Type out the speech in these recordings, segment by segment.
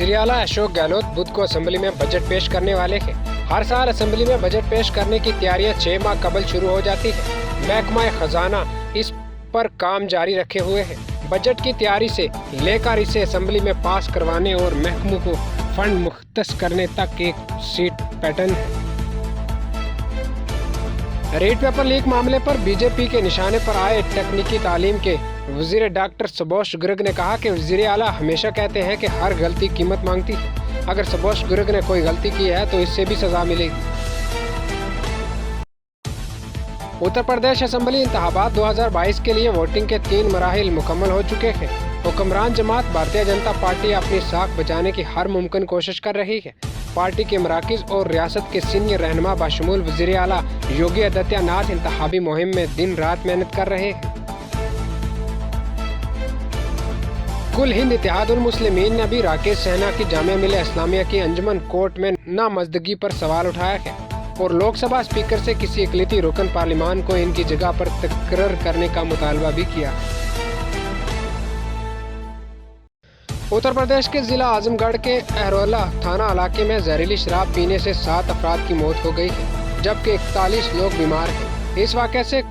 वज़ीर आला अशोक गहलोत बुध को असेंबली में बजट पेश करने वाले हैं। हर साल असेंबली में बजट पेश करने की तैयारियां 6 माह कबल शुरू हो जाती है। महकमा खजाना इस पर काम जारी रखे हुए है। बजट की तैयारी से लेकर इसे असेंबली में पास करवाने और महकमों को फंड मुख्तस करने तक एक सीट पैटर्न है। रेड पेपर लीक मामले पर बीजेपी के निशाने पर आए तकनीकी तालीम के वजीर डॉक्टर सुभाष गर्ग ने कहा कि वजीर आला हमेशा कहते हैं कि हर गलती कीमत मांगती है। अगर सुभाष गर्ग ने कोई गलती की है तो इससे भी सजा मिलेगी। उत्तर प्रदेश असेंबली इंतखाबात 2022 के लिए वोटिंग के 3 मराहिल मुकम्मल हो चुके हैं। हुक्मरान जमात भारतीय जनता पार्टी अपनी साख बचाने की हर मुमकिन कोशिश कर रही है। पार्टी के मराकिज और रियासत के सीनियर रहनुमा बाशमूल वज़ीर आला योगी आदित्यनाथ इंतखाबी मुहिम में दिन रात मेहनत कर रहे हैं। कुल हिंद इत्तेहादुल मुस्लिमीन ने भी राकेश सहना की जामिया मिलिया इस्लामिया की अंजुमन कोर्ट में नामजदगी पर सवाल उठाया है और लोकसभा स्पीकर से किसी इकलिती रुकन पार्लिमान को इनकी जगह पर तकर्रर करने का मुतालबा भी किया। उत्तर प्रदेश के जिला आजमगढ़ के अहरोला थाना इलाके में जहरीली शराब पीने से 7 अफराद की मौत हो गई है, जबकि 41 लोग बीमार हैं। इस वाक़े से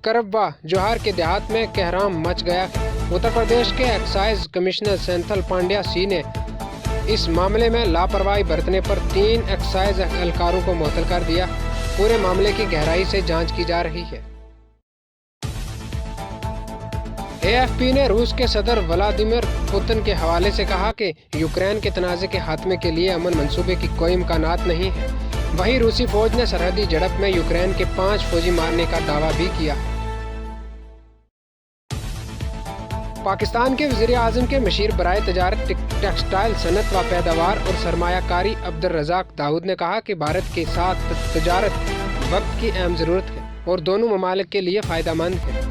करबा जोहार के देहात में कहराम मच गया है। उत्तर प्रदेश के एक्साइज कमिश्नर सेंथल पांड्या सी ने इस मामले में लापरवाही बरतने पर 3 एक्साइज एहलकारों को मुअत्तल कर दिया। पूरे मामले की गहराई से जांच की जा रही है। AFP ने रूस के सदर व्लादिमीर पुतिन के हवाले से कहा कि यूक्रेन के तनाज़े के खात्मे के लिए अमन मंसूबे की कोई इम्कानात नहीं है। वहीं रूसी फौज ने सरहदी झड़प में यूक्रेन के 5 फौजी मारने का दावा भी किया। पाकिस्तान के वज़ीर आज़म के मशीर बराए तजारत, टेक्सटाइल सनत व पैदावार और सरमायाकारी अब्दुल रज़ाक दाऊद ने कहा कि भारत के साथ तजारत वक्त की अहम ज़रूरत है और दोनों ममालिक के लिए फ़ायदेमंद है।